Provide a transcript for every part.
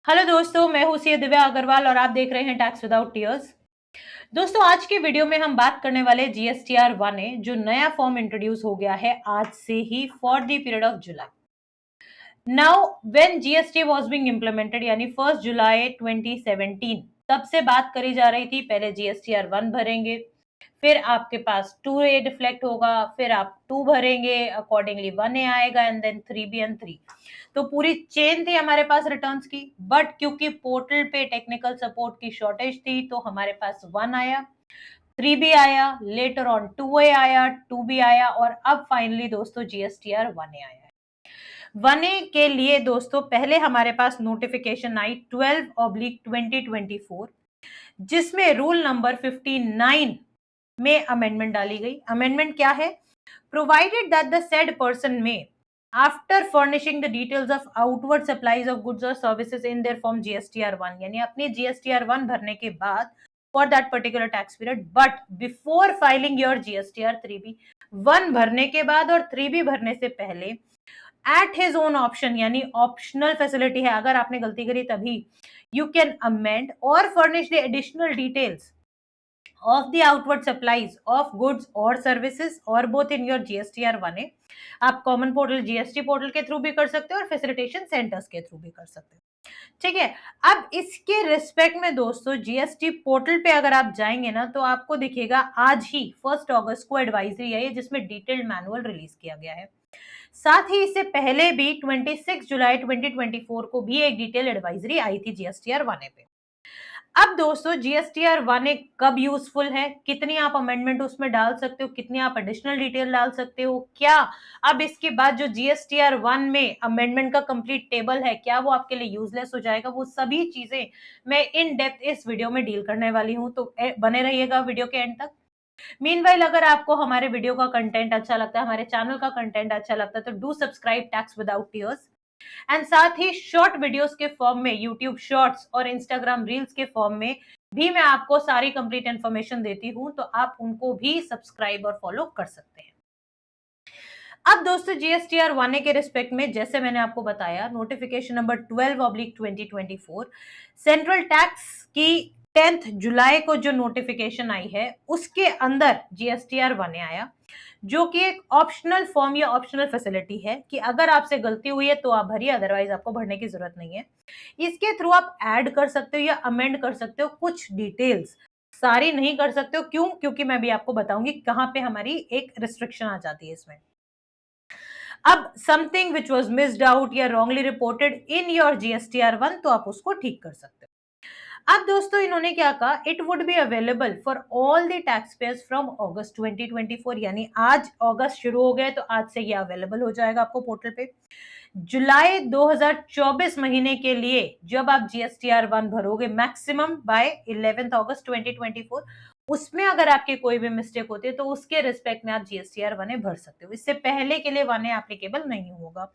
Hello दोस्तों, मैं हूँ सी दिव्या अग्रवाल और आप देख रहे हैं टैक्स विदाउट टीयर्स। दोस्तों, आज की वीडियो में हम बात करने वाले जीएसटीआर 1A जो नया फॉर्म इंट्रोड्यूस हो गया है आज से ही for the period of July. Now when GST was being implemented यानी 1 जुलाई 2017 तब से बात करी जा रही थी। पहले जीएसटीआर 1 भरेंगे, फिर आपके पास 2A डिफ्लेक्ट होगा, फिर आप 2 भरेंगे, अकॉर्डिंगली 1A आएगा एंड देन 3B एंड 3। तो पूरी चेन थी हमारे पास रिटर्न्स की, बट क्योंकि पोर्टल पे टेक्निकल सपोर्ट की शॉर्टेज थी तो हमारे पास 1 आया, 3B आया, लेटर ऑन 2A आया, 2B आया और अब फाइनली दोस्तों जीएसटीआर 1A आया है। 1A के लिए दोस्तों पहले हमारे पास नोटिफिकेशन आई 12/2024 जिसमें रूल नंबर 59 में अमेंडमेंट डाली गई। अमेंडमेंट क्या है? Provided that the said person may after furnishing the details of outward supplies of goods और services in their form GSTR 1 यानी अपने जीएसटीआर 1 भरने के बाद for that particular tax period but before filing your GSTR 3B 1 भरने के बाद और 3B भरने से पहले एट हिज ओन ऑप्शन यानी ऑप्शनल फैसिलिटी है, अगर आपने गलती करी तभी यू कैन अमेंड और furnish the additional details of the outward supplies of goods or services or both in your GSTR 1A। आप कॉमन पोर्टल जीएसटी पोर्टल के थ्रू भी कर सकते हो और फैसिलिटेशन सेंटर्स के थ्रू भी कर सकते हो। ठीक है। अब इसके रिस्पेक्ट में दोस्तों जीएसटी पोर्टल पे अगर आप जाएंगे ना तो आपको दिखेगा आज ही 1 अगस्त को एडवाइजरी आई है जिसमें डिटेल्ड मैनुअल रिलीज किया गया है। साथ ही इससे पहले भी 26 जुलाई 2024 को भी एक डिटेल एडवाइजरी आई थी जीएसटीआर 1A पे। अब दोस्तों जीएसटीआर 1A कब यूजफुल है, कितनी आप अमेंडमेंट उसमें डाल सकते हो, कितनी आप एडिशनल डिटेल डाल सकते हो, क्या अब इसके बाद जो जीएसटीआर 1 में अमेंडमेंट का कंप्लीट टेबल है क्या वो आपके लिए यूजलेस हो जाएगा, वो सभी चीजें मैं इन डेप्थ इस वीडियो में डील करने वाली हूं। तो बने रहिएगा वीडियो के एंड तक। मीनवाइल अगर आपको हमारे वीडियो का कंटेंट अच्छा लगता है, हमारे चैनल का कंटेंट अच्छा लगता है तो do subscribe tax without tears and साथ ही शॉर्ट वीडियोस के फॉर्म में यूट्यूब शॉर्ट्स और इंस्टाग्राम रील्स के फॉर्म में भी मैं आपको सारी कंप्लीट इंफॉर्मेशन देती हूं तो आप उनको भी सब्सक्राइब और फॉलो कर सकते हैं। अब दोस्तों जीएसटीआर 1A के रिस्पेक्ट में जैसे मैंने आपको बताया नोटिफिकेशन नंबर 12/2024 सेंट्रल टैक्स की 10 जुलाई को जो नोटिफिकेशन आई है उसके अंदर जीएसटीआर 1A आया जो कि एक ऑप्शनल फॉर्म या ऑप्शनल फैसिलिटी है कि अगर आपसे गलती हुई है तो आप भरिए, अदरवाइज आपको भरने की जरूरत नहीं है। इसके थ्रू आप ऐड कर सकते हो या अमेंड कर सकते हो कुछ डिटेल्स, सारी नहीं कर सकते हो। क्यों? क्योंकि मैं भी आपको बताऊंगी कहां पे हमारी एक रिस्ट्रिक्शन आ जाती है इसमें। अब something which was missed out या wrongly reported in your GSTR 1 तो आप उसको ठीक कर सकते हो। अब दोस्तों इन्होंने क्या कहा, it would be available for all the tax payers from अगस्त 2024 यानी आज अगस्त शुरू हो गए तो आज से ये अवेलेबल हो जाएगा आपको पोर्टल पे। जुलाई 2024 महीने के लिए जब आप जीएसटीआर 1 भरोगे मैक्सिमम बाय 11 अगस्त 2024 उसमें अगर आपकी कोई भी मिस्टेक होती है तो उसके रिस्पेक्ट में आप जीएसटीआर 1 भर सकते हो। इससे पहले के लिए 1 एप्लीकेबल नहीं होगा।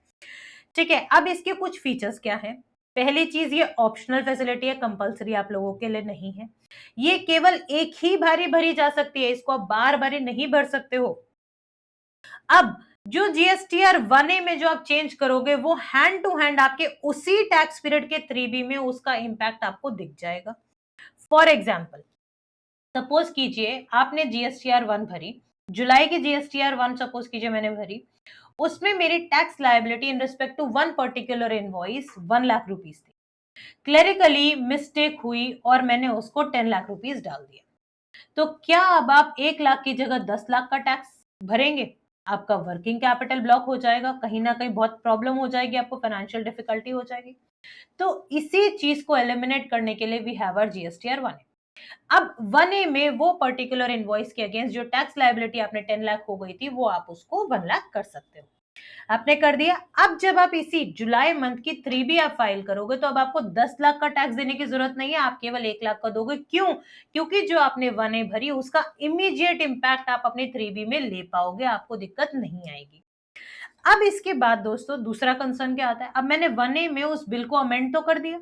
ठीक है। अब इसके कुछ फीचर्स क्या है? पहली चीज ये ऑप्शनल फैसिलिटी है, कंपलसरी आप लोगों के लिए नहीं है। ये केवल एक ही बारी भरी जा सकती है, इसको आप बार बार नहीं भर सकते हो। अब जो जीएसटीआर 1A में जो आप चेंज करोगे वो हैंड टू हैंड आपके उसी टैक्स पीरियड के 3B में उसका इंपैक्ट आपको दिख जाएगा। फॉर एग्जाम्पल सपोज कीजिए आपने जीएसटीआर 1 भरी, जुलाई की जीएसटीआर 1 सपोज कीजिए मैंने भरी, उसमें मेरी tax liability in respect to one particular invoice 1 lakh rupees थी। क्लेरिकली मिस्टेक हुई और मैंने उसको 10 लाख रुपीज डाल दिया। तो क्या अब आप 1 लाख की जगह 10 लाख का टैक्स भरेंगे? आपका वर्किंग कैपिटल ब्लॉक हो जाएगा, कहीं ना कहीं बहुत प्रॉब्लम हो जाएगी, आपको फाइनेंशियल डिफिकल्टी हो जाएगी। तो इसी चीज को एलिमिनेट करने के लिए वी हैव आवर जीएसटीआर 1। अब 1A में वो पर्टिकुलर इनवॉइस के अगेंस्ट जो टैक्स लायबिलिटी आपने 10 लाख हो गई थी वो आप उसको 1 लाख कर सकते हो। आपने कर दिया। अब जब आप इसी जुलाई मंथ की 3B आप फाइल करोगे तो अब आपको 10 लाख का टैक्स देने की जरूरत नहीं है, आप केवल 1 लाख का दोगे। क्यों? क्योंकि जो आपने 1A भरी उसका इमीडिएट इंपैक्ट आप अपने 3B में ले पाओगे, आपको दिक्कत नहीं आएगी। अब इसके बाद दोस्तों दूसरा कंसर्न क्या आता है, अब मैंने 1A में उस बिल को अमेंड तो कर दिया,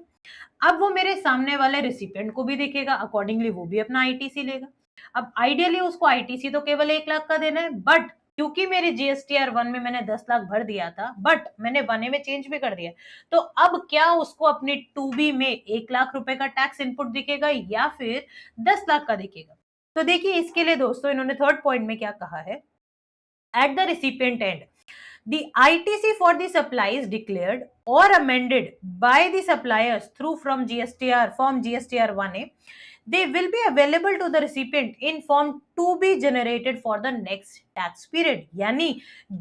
अब वो मेरे सामने वाले रिसिपिएंट को भी दिखेगा, अकॉर्डिंगली वो भी अपना आईटीसी लेगा। अब आइडियली उसको आईटीसी तो केवल 1 लाख का देना है, बट क्योंकि मेरी जीएसटीआर 1 में मैंने 10 लाख भर दिया था, बट मैंने 1A में चेंज भी कर दिया, तो अब क्या उसको अपनी 2B में 1 लाख रुपए का टैक्स इनपुट दिखेगा या फिर 10 लाख का दिखेगा? तो देखिए इसके लिए दोस्तों इन्होंने थर्ड पॉइंट में क्या कहा है, at the recipient and the ITC for the supplies declared or amended by the suppliers through from GSTR form GSTR 1A, they will be available to the recipient in form to be generated for the next tax period. यानी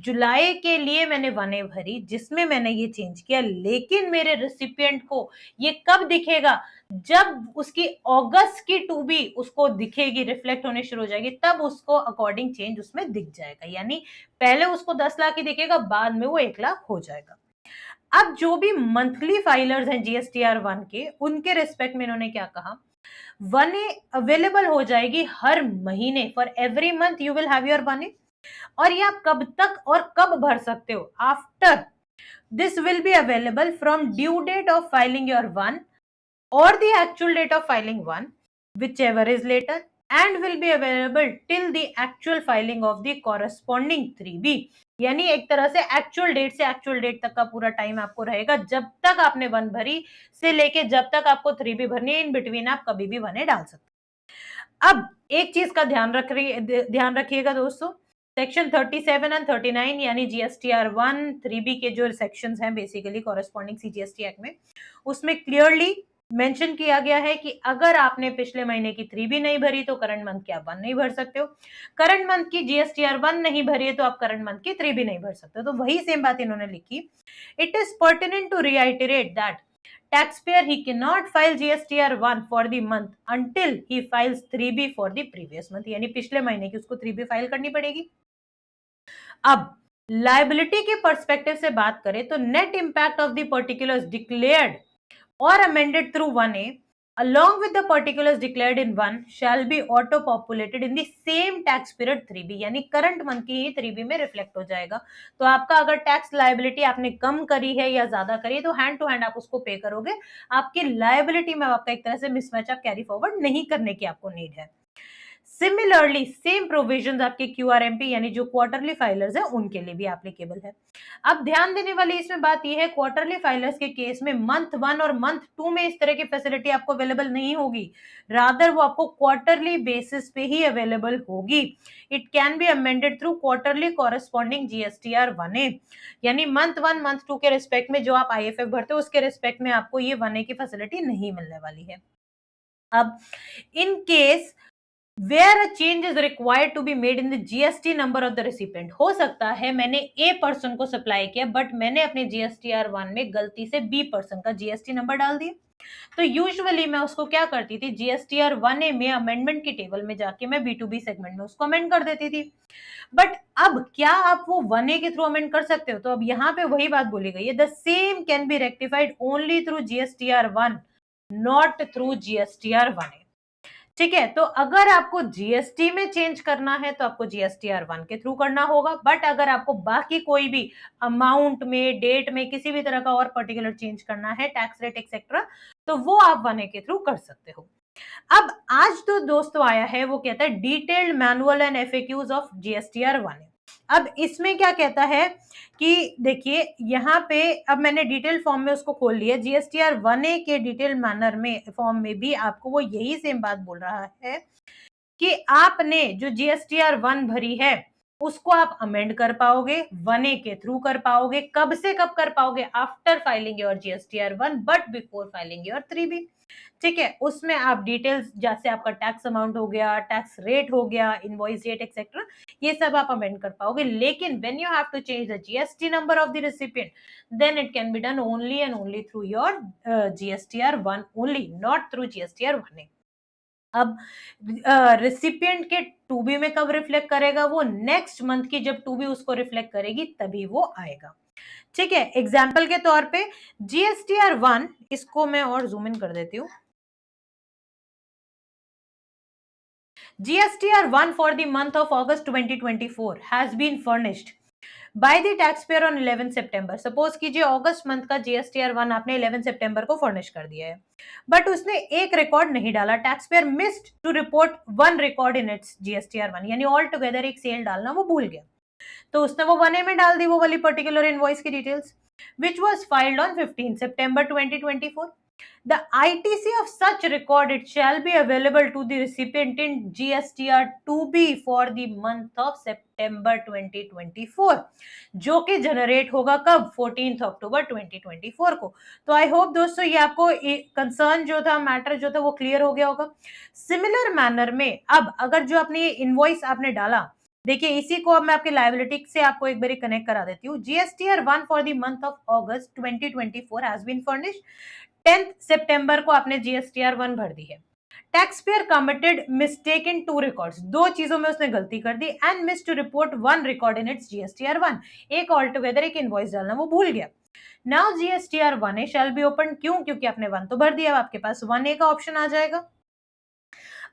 जुलाई के लिए मैंने 1A भरी जिसमें मैंने ये change किया, लेकिन मेरे रिसिपिएंट को ये कब दिखेगा, जब उसकी अगस्त की 2B उसको दिखेगी, रिफ्लेक्ट होने शुरू हो जाएगी, तब उसको अकॉर्डिंग चेंज उसमें दिख जाएगा। यानी पहले उसको 10 लाख ही दिखेगा, बाद में वो 1 लाख हो जाएगा। अब जो भी मंथली फाइलर्स हैं जीएसटीआर 1 के, उनके रिस्पेक्ट में इन्होंने क्या कहा, 1A अवेलेबल हो जाएगी हर महीने, for every month you will have your 1A, और ये आप कब तक और कब भर सकते हो, after this will be available from due date of filing your 1 or the actual date of filing 1, whichever is later, and will be available till the actual filing of the corresponding 3B. यानी एक तरह से actual date से actual date तक का पूरा time आपको रहेगा, जब तक आपने 1 भरी से लेके जब तक आपको 3B भरनी है, इन बिटवीन आप कभी भी 1A डाल सकते हैं। अब एक चीज का ध्यान रखिएगा दोस्तों, सेक्शन 37 एंड 39 यानी जीएसटीआर 1 3B के जो सेक्शंस हैं बेसिकली कॉरेस्पॉन्डिंग सीजीएसटी एक्ट में, उसमें क्लियरली मेंशन किया गया है कि अगर आपने पिछले महीने की 3B नहीं भरी तो करंट मंथ की आप 1 नहीं भर सकते हो, करंट मंथ की जीएसटीआर 1 नहीं भरी है तो आप करंट मंथ की 3B नहीं भर सकते हो। तो वही सेम बात इन्होंने लिखी, it is pertinent to reiterate that taxpayer he cannot file GSTR 1 for the month until he files 3B for the previous month, यानी पिछले महीने की उसको 3B फाइल करनी पड़ेगी। अब लायबिलिटी के पर्सपेक्टिव से बात करें तो net impact of the particulars declared or amended through 1A along with the particulars declared in 1 shall be auto populated in the same tax period 3B, यानी करंट मंथ की ही 3B में reflect हो जाएगा। तो आपका अगर टैक्स लायबिलिटी आपने कम करी है या ज्यादा करी है तो हैंड टू हैंड आप उसको पे करोगे, आपकी लायबिलिटी में आपका एक तरह से मिसमैच आप कैरी फॉरवर्ड नहीं करने की आपको नीड है। सिमिलरली सेम प्रोविजंस आपके क्यूआरएमपी यानी जो क्वार्टरली फाइलर्स है उनके लिए भी एप्लीकेबल है। अब ध्यान देने वाली इसमें बात यह है, क्वार्टरली फाइलर्स के केस में मंथ 1 और मंथ 2 में इस तरह की फैसिलिटी आपको अवेलेबल नहीं होगी, रादर वो आपको क्वार्टरली बेसिस पे ही अवेलेबल होगी। It can be amended through quarterly corresponding GSTR 1A, यानी मंथ 1 मंथ 2 के रिस्पेक्ट में जो आप आईएफएफ भरते हो उसके रिस्पेक्ट में आपको ये 1A की फैसिलिटी नहीं मिलने वाली है। अब in case where a change is required to be made in the GST number of the recipient, हो सकता है मैंने A पर्सन को सप्लाई किया बट मैंने अपने GSTR 1 में गलती से B पर्सन का GST नंबर डाल दिया, तो यूजुअली मैं उसको क्या करती थी, GSTR 1A में अमेंडमेंट की टेबल में जाके मैं B2B सेगमेंट में उसको अमेंड कर देती थी। बट अब क्या आप वो 1A के थ्रू अमेंड कर सकते हो, तो अब यहाँ पे वही बात बोली गई है, the same can be rectified only through GSTR 1 not through GSTR 1A। ठीक है, तो अगर आपको जीएसटी में चेंज करना है तो आपको जीएसटीआर 1 के थ्रू करना होगा, बट अगर आपको बाकी कोई भी अमाउंट में डेट में किसी भी तरह का और पर्टिकुलर चेंज करना है, टैक्स रेट एक्सेट्रा, तो वो आप 1A के थ्रू कर सकते हो। अब आज तो दोस्तों आया है वो कहता है detailed manual and FAQs of GSTR 1A। अब इसमें क्या कहता है कि देखिए यहाँ पे अब मैंने डिटेल फॉर्म में उसको खोल लिया, जीएसटीआर 1A के डिटेल मैनर में फॉर्म में भी आपको वो यही सेम बात बोल रहा है कि आपने जो जीएसटीआर 1 भरी है उसको आप अमेंड कर पाओगे, 1A के थ्रू कर पाओगे। कब से कब कर पाओगे, after filing your GSTR 1 but before filing your 3B। ठीक है, उसमें आप डिटेल्स जैसे आपका टैक्स अमाउंट हो गया, टैक्स रेट हो गया, इनवॉइस डेट एक्सेट्रा, ये सब आप अमेंड कर पाओगे। लेकिन when you have to change the GST number of the recipient then it can be done only and only through your GSTR 1 only, not through GSTR 1A। अब recipient के 2B में कब रिफ्लेक्ट करेगा, वो next month की जब 2B उसको reflect करेगी तभी वो आएगा। ठीक है, एग्जाम्पल के तौर पे जीएसटीआर 1, इसको मैं और जूम इन कर देती हूँ। GSTR 1 for the month of August 2024 has been furnished by the taxpayer on 11 September। Suppose कीजिए अगस्त मंथ का GSTR 1 आपने 11 सितंबर को फर्निश कर दिया है, बट उसने एक रिकॉर्ड नहीं डाला, taxpayer missed to report one record in its GSTR 1, यानी ऑल टुगेदर एक सेल डालना वो भूल गया। तो उसने वो 1A में डाल दी वो वाली पर्टिकुलर इनवॉइस की details, which was filed on 15 September 2024. The ITC of such record it shall be available to the recipient in GSTR 2B for the month of September 2024, जो कि जनरेट होगा कब 14 अक्टूबर 2024 को। तो आई होप दोस्तों ये आपको कंसर्न जो था, मैटर जो था वो क्लियर हो गया होगा। सिमिलर मैनर में अब अगर जो अपनी इनवॉइस आपने डाला, देखिए इसी को अब मैं आपके लायबिलिटी से आपको एक बार कनेक्ट करा देती हूँ। GSTR 1 for the month of August 2024 has been furnished. 10 सितंबर को आपने जीएसटीआर 1 भर दी है। Tax payer committed mistake in 2 records, 2 चीजों में उसने गलती कर दी, and miss to report 1 record in its GSTR 1, एक ऑल टुगेदर एक इनवॉइस डालना वो भूल गया। Now GSTR 1A shall be open, क्यों? क्योंकि आपने 1 तो भर दिया, आपके पास 1A का ऑप्शन आ जाएगा।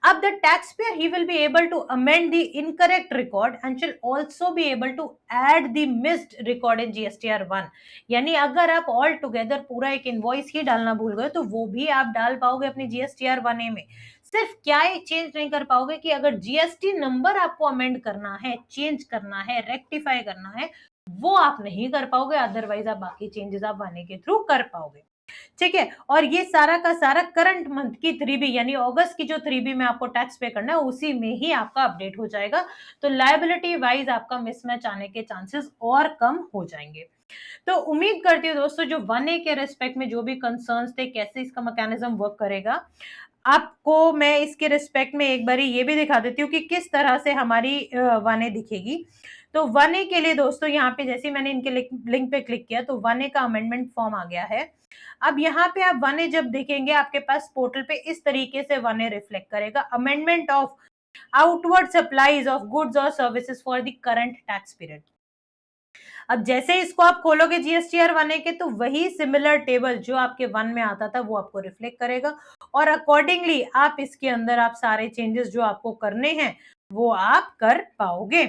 अब the taxpayer he will be able to amend the incorrect record and shall also be able to add the missed record in GSTR 1। यानी अगर आप ऑल टुगेदर पूरा एक इनवॉइस ही डालना भूल गए तो वो भी आप डाल पाओगे अपनी GSTR 1A में। सिर्फ क्या चेंज नहीं कर पाओगे कि अगर जीएसटी नंबर आपको अमेंड करना है, चेंज करना है, रेक्टिफाई करना है, वो आप नहीं कर पाओगे, अदरवाइज आप बाकी चेंजेस आप 1A के थ्रू कर पाओगे। ठीक है, और ये सारा का सारा करंट मंथ की 3B यानी अगस्त की जो 3B में आपको टैक्स पे करना है उसी में ही आपका अपडेट हो जाएगा। तो लायबिलिटी वाइज आपका मिसमैच आने के चांसेस और कम हो जाएंगे। तो उम्मीद करती हूँ दोस्तों जो 1A के रेस्पेक्ट में जो भी कंसर्न्स थे, कैसे इसका मैकेनिज्म वर्क करेगा, आपको मैं इसके रिस्पेक्ट में एक बारी ये भी दिखा देती हूँ कि किस तरह से हमारी 1A दिखेगी। तो 1A के लिए दोस्तों यहाँ पे जैसे मैंने इनके लिंक पे क्लिक किया तो 1A का अमेंडमेंट फॉर्म आ गया है। अब यहाँ पे आप 1A जब देखेंगे आपके पास पोर्टल पे इस तरीके से 1A रिफ्लेक्ट करेगा, amendment of outward supplies of goods और services for the current tax period. अब जैसे इसको आप खोलोगे जीएसटीआर 1A के तो वही सिमिलर टेबल जो आपके 1 में आता था वो आपको रिफ्लेक्ट करेगा और अकॉर्डिंगली आप इसके अंदर आप सारे चेंजेस जो आपको करने हैं वो आप कर पाओगे।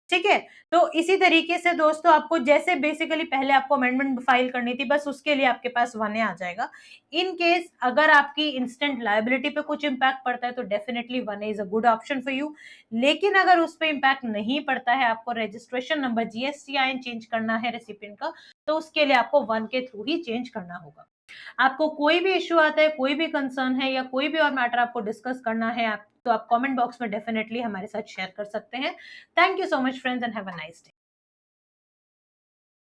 ठीक है, तो इसी तरीके से दोस्तों आपको जैसे बेसिकली पहले आपको अमेंडमेंट फाइल करनी थी बस उसके लिए आपके पास 1A आ जाएगा। इन केस अगर आपकी इंस्टेंट लायबिलिटी पे कुछ इंपैक्ट पड़ता है तो definitely 1A is a good option for you. लेकिन अगर उस पर इंपैक्ट नहीं पड़ता है, आपको रजिस्ट्रेशन नंबर जीएसटीआईएन चेंज करना है रेसिपिएंट का, तो उसके लिए आपको 1 के थ्रू ही चेंज करना होगा। आपको कोई भी इश्यू आता है, कोई भी कंसर्न है या कोई भी और मैटर आपको डिस्कस करना है तो आप कमेंट बॉक्स में डेफिनेटली हमारे साथ शेयर कर सकते हैं। Thank you so much friends and have a nice day.